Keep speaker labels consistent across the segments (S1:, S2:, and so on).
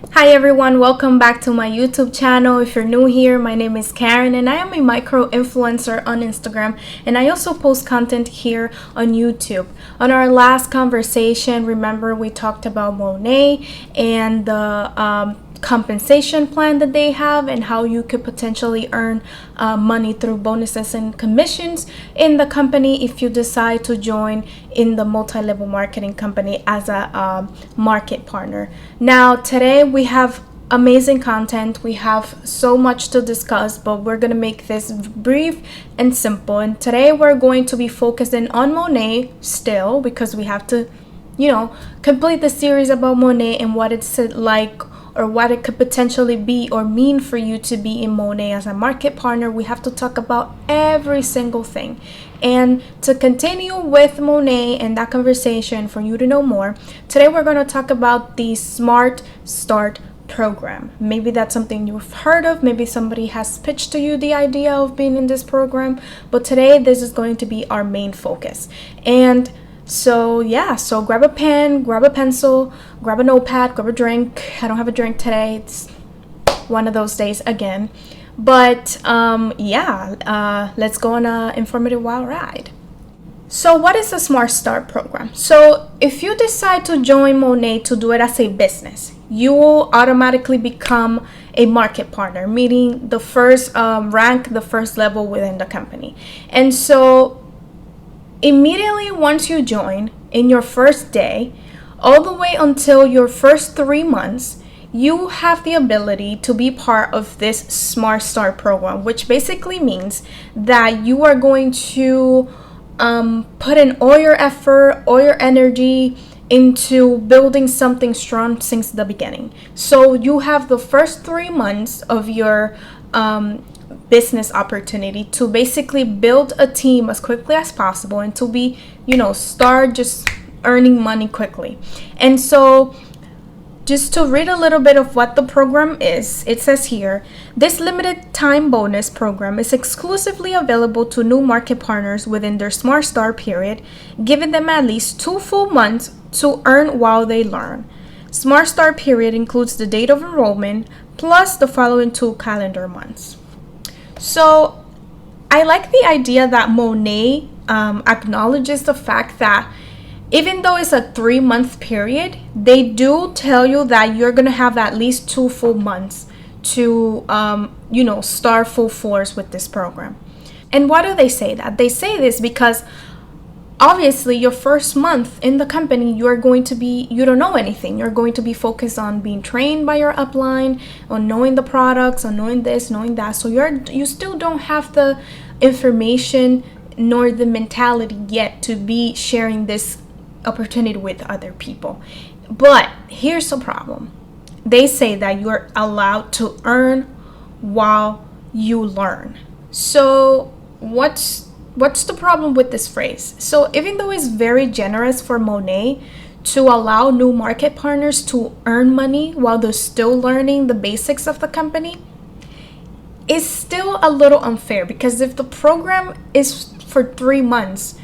S1: Hi everyone, welcome back to my YouTube channel. If you're new here, my name is Karen and I am a micro influencer on Instagram, and I also post content here on YouTube. On our last conversation, remember we talked about MONAT and the compensation plan that they have and how you could potentially earn money through bonuses and commissions in the company if you decide to join in the multi-level marketing company as a market partner. Now today we have amazing content. We have so much to discuss, but we're going to make this brief and simple. And today we're going to be focusing on MONAT still, because we have to complete the series about MONAT and what it's like, or what it could potentially be or mean for you to be in MONAT as a market partner. We have to talk about every single thing. And to continue with MONAT and that conversation, for you to know more, today we're going to talk about the SMART START program. Maybe that's something you've heard of. Maybe somebody has pitched to you the idea of being in this program. But today, this is going to be our main focus. And so grab a pen, grab a pencil, grab a notepad, grab a drink. I don't have a drink today. It's one of those days again. But let's go on an informative wild ride. So what is the SMART START program? So if you decide to join MONAT to do it as a business, you will automatically become a market partner, meaning the first rank, the first level within the company. And so immediately once you join, in your first day, all the way until your first 3 months, you have the ability to be part of this SMART START program, which basically means that you are going to put in all your effort, all your energy into building something strong since the beginning. So you have the first 3 months of your business opportunity to basically build a team as quickly as possible and to be, start just earning money quickly. And so just to read a little bit of what the program is, it says here, this limited time bonus program is exclusively available to new market partners within their SMART START period, giving them at least 2 full months to earn while they learn. SMART START period includes the date of enrollment plus the following 2 calendar months. So I like the idea that MONAT acknowledges the fact that even though it's a 3-month period, they do tell you that you're going to have at least 2 full months to, start full force with this program. And why do they say that? They say this because obviously your first month in the company, you don't know anything. You're going to be focused on being trained by your upline, on knowing the products, on knowing this, knowing that. So you still don't have the information nor the mentality yet to be sharing this opportunity with other people. But here's the problem. They say that you're allowed to earn while you learn. So what's the problem with this phrase? So even though it's very generous for MONAT to allow new market partners to earn money while they're still learning the basics of the company, it's still a little unfair, because if the program is for 3 months,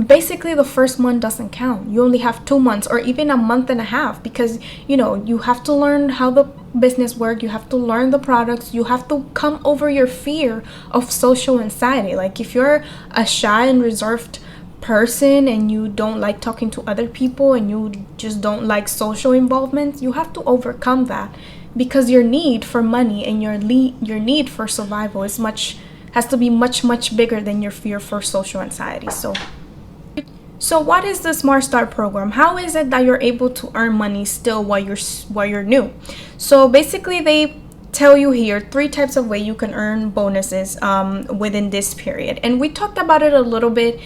S1: basically the first month doesn't count. You only have 2 months or even a month and a half, because you have to learn how the business works, you have to learn the products, you have to come over your fear of social anxiety. Like if you're a shy and reserved person and you don't like talking to other people and you just don't like social involvement, you have to overcome that, because your need for money and your need for survival has to be much bigger than your fear for social anxiety. So what is the SMART START program? How is it that you're able to earn money still while you're new? So basically they tell you here 3 types of way you can earn bonuses within this period. And we talked about it a little bit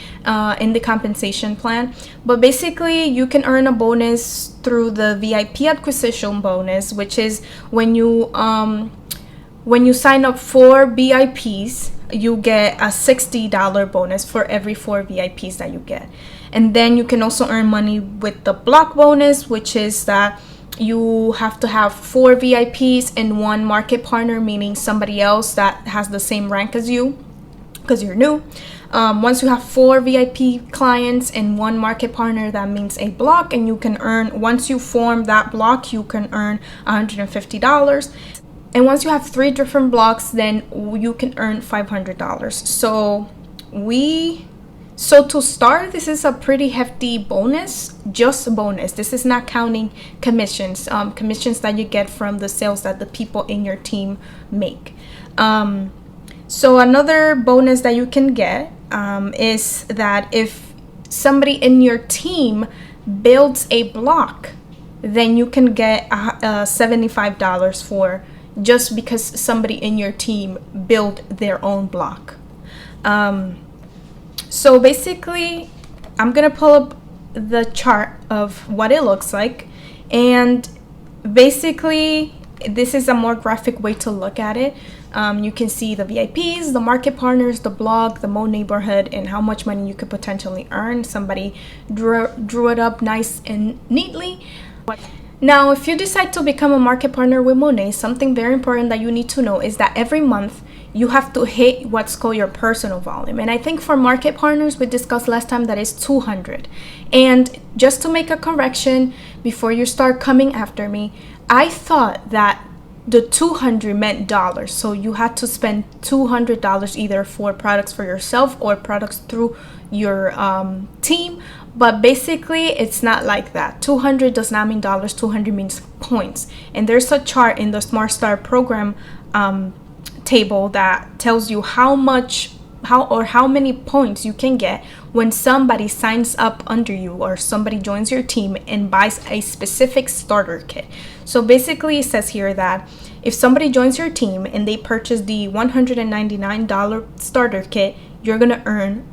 S1: in the compensation plan, but basically you can earn a bonus through the VIP acquisition bonus, which is when you sign up 4 VIPs, you get a $60 bonus for every 4 VIPs that you get. And then you can also earn money with the block bonus, which is that you have to have 4 VIPs and 1 market partner, meaning somebody else that has the same rank as you because you're new. Once you have 4 VIP clients and 1 market partner, that means a block, and you can earn, once you form that block, you can earn $150. And once you have 3 different blocks, then you can earn $500. So to start, this is a pretty hefty bonus, just a bonus. This is not counting commissions, commissions that you get from the sales that the people in your team make. So another bonus that you can get is that if somebody in your team builds a block, then you can get $75 for just because somebody in your team built their own block. So basically, I'm gonna pull up the chart of what it looks like, and basically this is a more graphic way to look at it. You can see the VIPs, the market partners, the blog, the Mo neighborhood, and how much money you could potentially earn. Somebody drew it up nice and neatly. Now, if you decide to become a market partner with Monet, something very important that you need to know is that every month you have to hit what's called your personal volume. And I think for market partners, we discussed last time that is 200. And just to make a correction before you start coming after me, I thought that the 200 meant dollars. So you had to spend $200 either for products for yourself or products through your team. But basically, it's not like that. 200 does not mean dollars. 200 means points. And there's a chart in the Smart Start program table that tells you how many points you can get when somebody signs up under you or somebody joins your team and buys a specific starter kit. So basically, it says here that if somebody joins your team and they purchase the $199 starter kit, you're gonna earn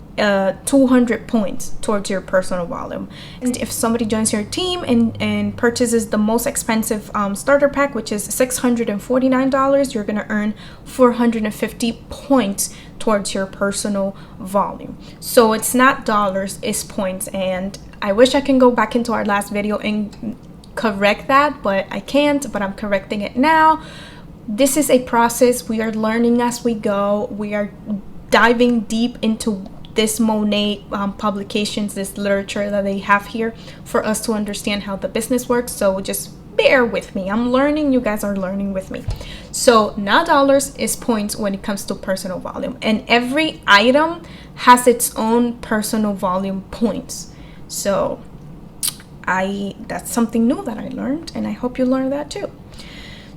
S1: 200 points towards your personal volume. And if somebody joins your team and purchases the most expensive starter pack, which is $649, you're gonna earn 450 points towards your personal volume. So it's not dollars, it's points. And I wish I can go back into our last video and correct that, but I can't, but I'm correcting it now. This is a process. We are learning as we go. We are diving deep into this Monet publications, this literature that they have here for us to understand how the business works. So just bear with me. I'm learning. You guys are learning with me. So not dollars, is points when it comes to personal volume. And every item has its own personal volume points. So that's something new that I learned, and I hope you learned that too.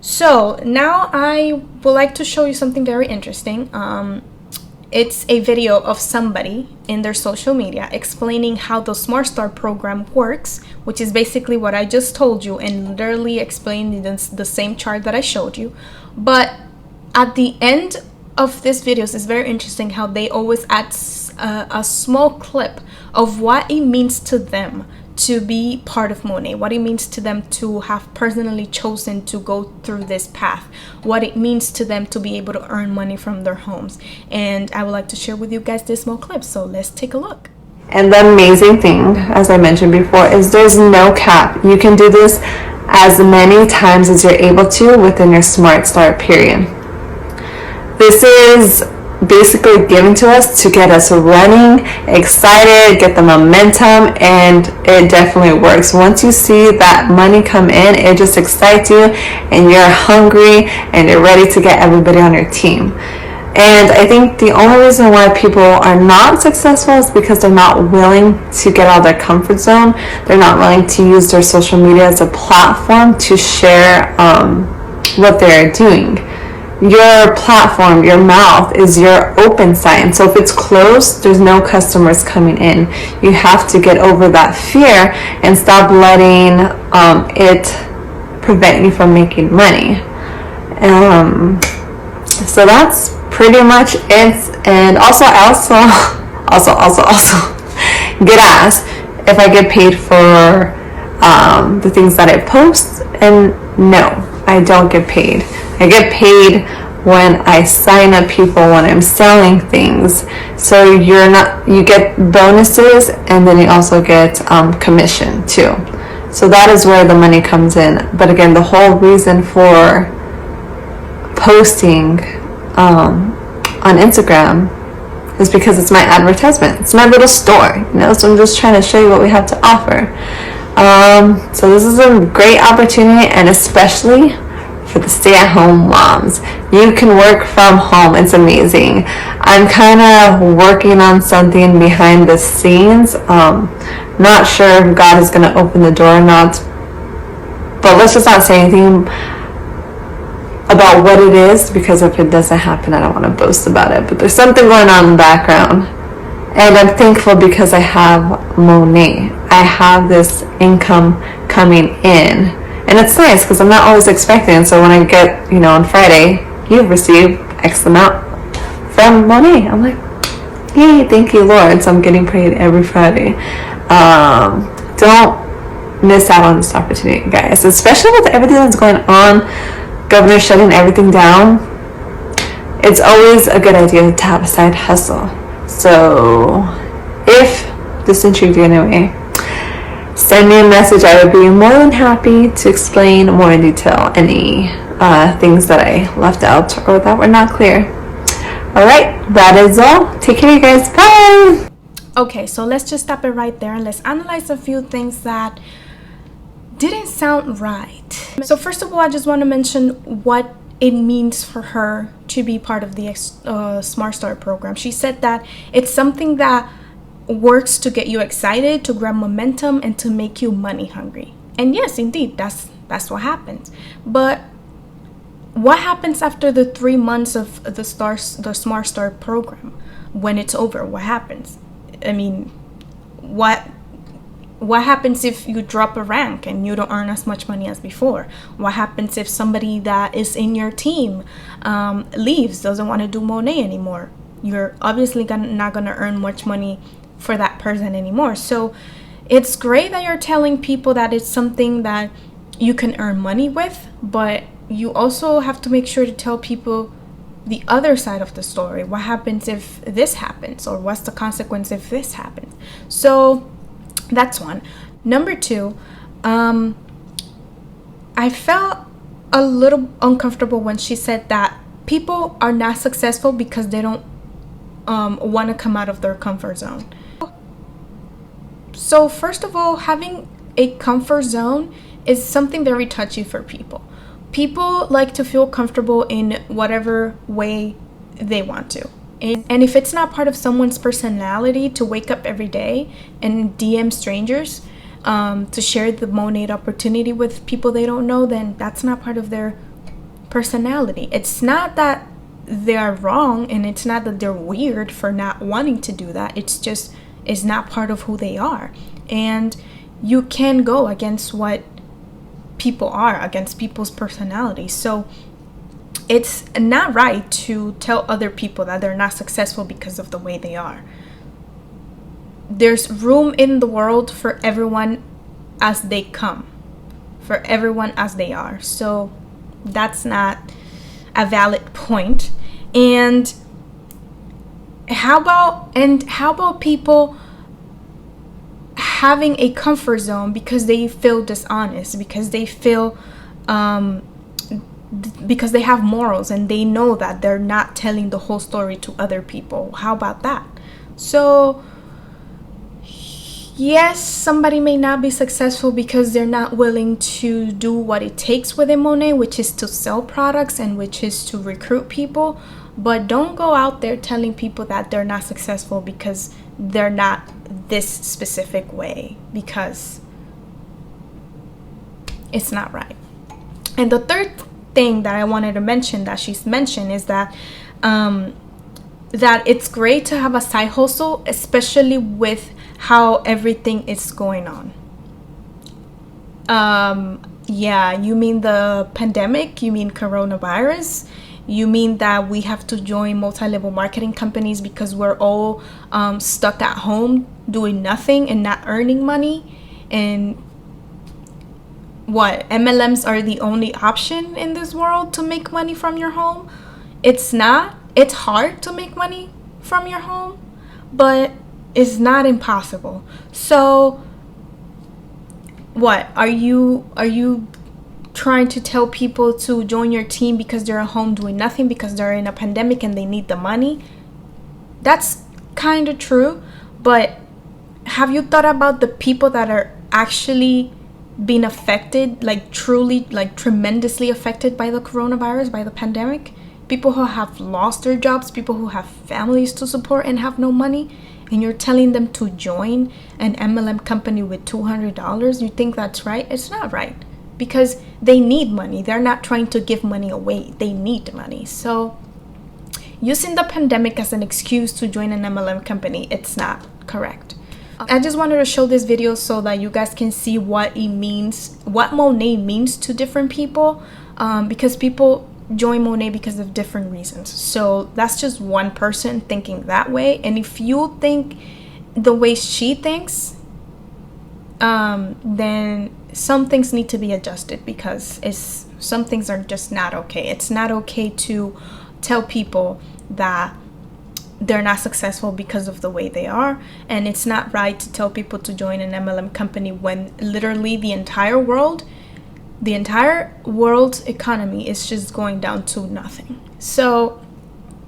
S1: So now I would like to show you something very interesting. It's a video of somebody in their social media explaining how the Smart Start program works, which is basically what I just told you and literally explained in the same chart that I showed you. But at the end of this video, it's very interesting how they always add a small clip of what it means to them to be part of Monet, what it means to them to have personally chosen to go through this path, what it means to them to be able to earn money from their homes. And I would like to share with you guys this small clip, so let's take a look.
S2: And the amazing thing, as I mentioned before, is there's no cap. You can do this as many times as you're able to within your Smart Start period. This is basically given to us to get us running, excited, get the momentum, and it definitely works. Once you see that money come in, it just excites you and you're hungry and you're ready to get everybody on your team. And I think the only reason why people are not successful is because they're not willing to get out of their comfort zone. They're not willing to use their social media as a platform to share what they're doing. Your platform, your mouth, is your open sign. So if it's closed, there's no customers coming in. You have to get over that fear and stop letting it prevent you from making money. So that's pretty much it. And also I also get asked if I get paid for the things that I post, and no, I don't get paid. I get paid when I sign up people, when I'm selling things. So you get bonuses, and then you also get commission too. So that is where the money comes in. But again, the whole reason for posting on Instagram is because it's my advertisement. It's my little store, you know, so I'm just trying to show you what we have to offer. So this is a great opportunity, and especially for the stay-at-home moms. You can work from home. It's amazing. I'm kind of working on something behind the scenes. Not sure if God is going to open the door or not, but let's just not say anything about what it is, because if it doesn't happen, I don't want to boast about it. But there's something going on in the background, and I'm thankful because I have MONAT. I have this income coming in, and it's nice because I'm not always expecting. So when I get, you know, on Friday, you've received X amount from MONAT, I'm like, yay, thank you, Lord. So I'm getting paid every Friday. Don't miss out on this opportunity, guys, especially with everything that's going on. Governor shutting everything down. It's always a good idea to have a side hustle. So if this intrigued you anyway, send me a message. I would be more than happy to explain more in detail any things that I left out or that were not clear. Alright, that is all. Take care, you guys. Bye!
S1: Okay, so let's just stop it right there and let's analyze a few things that didn't sound right. So first of all, I just want to mention what it means for her to be part of the Smart Start program. She said that it's something that works to get you excited, to grab momentum, and to make you money hungry. And yes, indeed, that's what happens. But what happens after the 3 months of the Smart Start program? When it's over, what happens? I mean, what happens if you drop a rank and you don't earn as much money as before? What happens if somebody that is in your team leaves, doesn't want to do MONAT anymore? You're obviously not going to earn much money for that person anymore. So it's great that you're telling people that it's something that you can earn money with, but you also have to make sure to tell people the other side of the story. What happens if this happens? Or what's the consequence if this happens? So that's one. Number two, I felt a little uncomfortable when she said that people are not successful because they don't want to come out of their comfort zone. So first of all, having a comfort zone is something very touchy for people. People like to feel comfortable in whatever way they want to. And if it's not part of someone's personality to wake up every day and DM strangers to share the MONAT opportunity with people they don't know, then that's not part of their personality. It's not that they are wrong, and it's not that they're weird for not wanting to do that. It's just, it's not part of who they are. And you can go against what people are, against people's personalities. So it's not right to tell other people that they're not successful because of the way they are. There's room in the world for everyone as they come, for everyone as they are. So that's not a valid point. And how about people having a comfort zone because they feel dishonest, because they feel because they have morals and they know that they're not telling the whole story to other people? How about that? So yes, somebody may not be successful because they're not willing to do what it takes within MONAT, which is to sell products and which is to recruit people. But don't go out there telling people that they're not successful because they're not this specific way, because it's not right. And the third thing that I wanted to mention that she's mentioned is that that it's great to have a side hustle, especially with how everything is going on. Yeah, you mean the pandemic? You mean coronavirus? You mean that we have to join multi-level marketing companies because we're all stuck at home doing nothing and not earning money? And what, MLMs are the only option in this world to make money from your home? It's not. It's hard to make money from your home, but it's not impossible. So what, are you trying to tell people to join your team because they're at home doing nothing because they're in a pandemic and they need the money? That's kind of true, but have you thought about the people that are actually being affected, like truly, like tremendously affected by the coronavirus, by the pandemic? People who have lost their jobs, people who have families to support and have no money, and you're telling them to join an MLM company with $200. You think that's right? It's not right, because they need money. They're not trying to give money away. They need money. So using the pandemic as an excuse to join an MLM company, it's not correct. I just wanted to show this video so that you guys can see what it means, what MONAT means to different people, because people join MONAT because of different reasons. So that's just one person thinking that way. And if you think the way she thinks, then some things need to be adjusted, because some things are just not okay. It's not okay to tell people that they're not successful because of the way they are, and it's not right to tell people to join an MLM company when literally the entire world's economy is just going down to nothing. So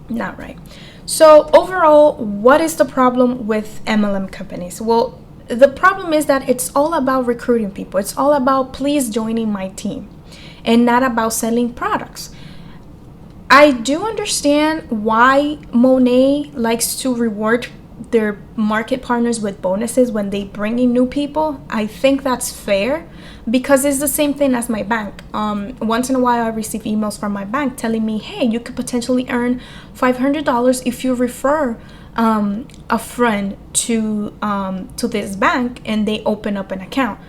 S1: not right. So overall, what is the problem with MLM companies? Well, the problem is that it's all about recruiting people. It's all about please joining my team, and not about selling products. I do understand why MONAT likes to reward their market partners with bonuses when they bring in new people. I think that's fair, because it's the same thing as my bank. Once in a while I receive emails from my bank telling me, hey, you could potentially earn $500 if you refer a friend to this bank and they open up an account.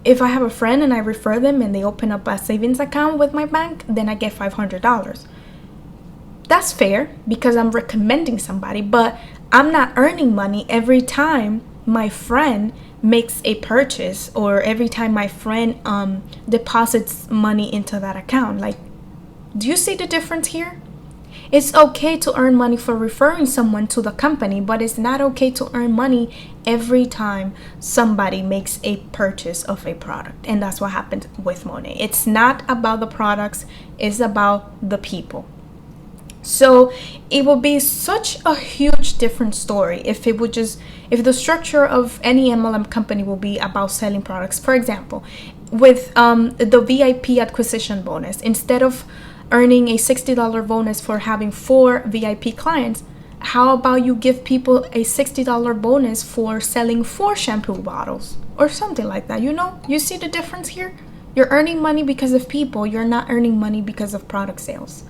S1: If I have a friend and I refer them and they open up a savings account with my bank, then I get $500. That's fair, because I'm recommending somebody, but I'm not earning money every time my friend makes a purchase, or every time my friend deposits money into that account. Like, do you see the difference here? It's okay to earn money for referring someone to the company, but it's not okay to earn money every time somebody makes a purchase of a product. And that's what happened with MONAT. It's not about the products, it's about the people. So it would be such a huge different story if the structure of any MLM company will be about selling products. For example, with the VIP acquisition bonus, instead of earning a $60 bonus for having 4 VIP clients, how about you give people a $60 bonus for selling 4 shampoo bottles or something like that? You see the difference here? You're earning money because of people. You're not earning money because of product sales.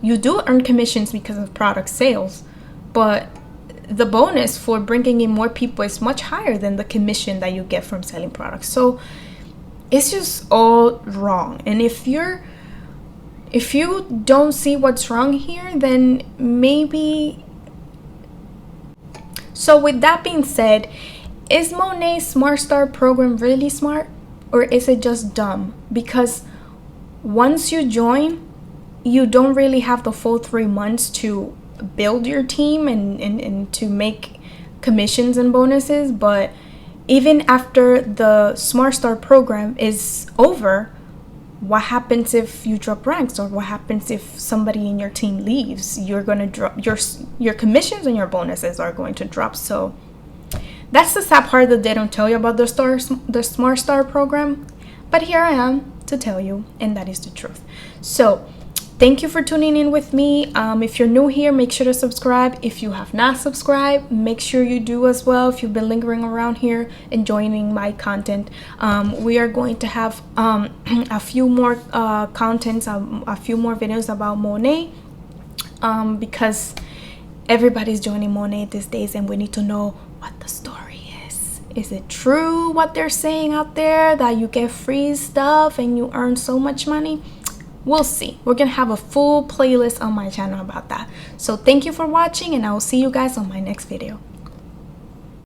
S1: You do earn commissions because of product sales, but the bonus for bringing in more people is much higher than the commission that you get from selling products. So it's just all wrong. And if you don't see what's wrong here, then maybe. So with that being said, is MONAT SMART START program really smart, or is it just dumb? Because once you join, you don't really have the full 3 months to build your team and to make commissions and bonuses. But even after the SMART START program is over, what happens if you drop ranks, or what happens if somebody in your team leaves? You're going to drop your commissions, and your bonuses are going to drop. So that's the sad part that they don't tell you about the SMART START program. But here I am to tell you, and that is the truth. So thank you for tuning in with me. If you're new here, make sure to subscribe. If you have not subscribed, make sure you do as well. If you've been lingering around here enjoying my content, we are going to have a few more contents, a few more videos about MONAT, because everybody's joining MONAT these days, and we need to know what the story is. Is it true what they're saying out there, that you get free stuff and you earn so much money? We'll see. We're gonna have a full playlist on my channel about that. So thank you for watching, and I will see you guys on my next video.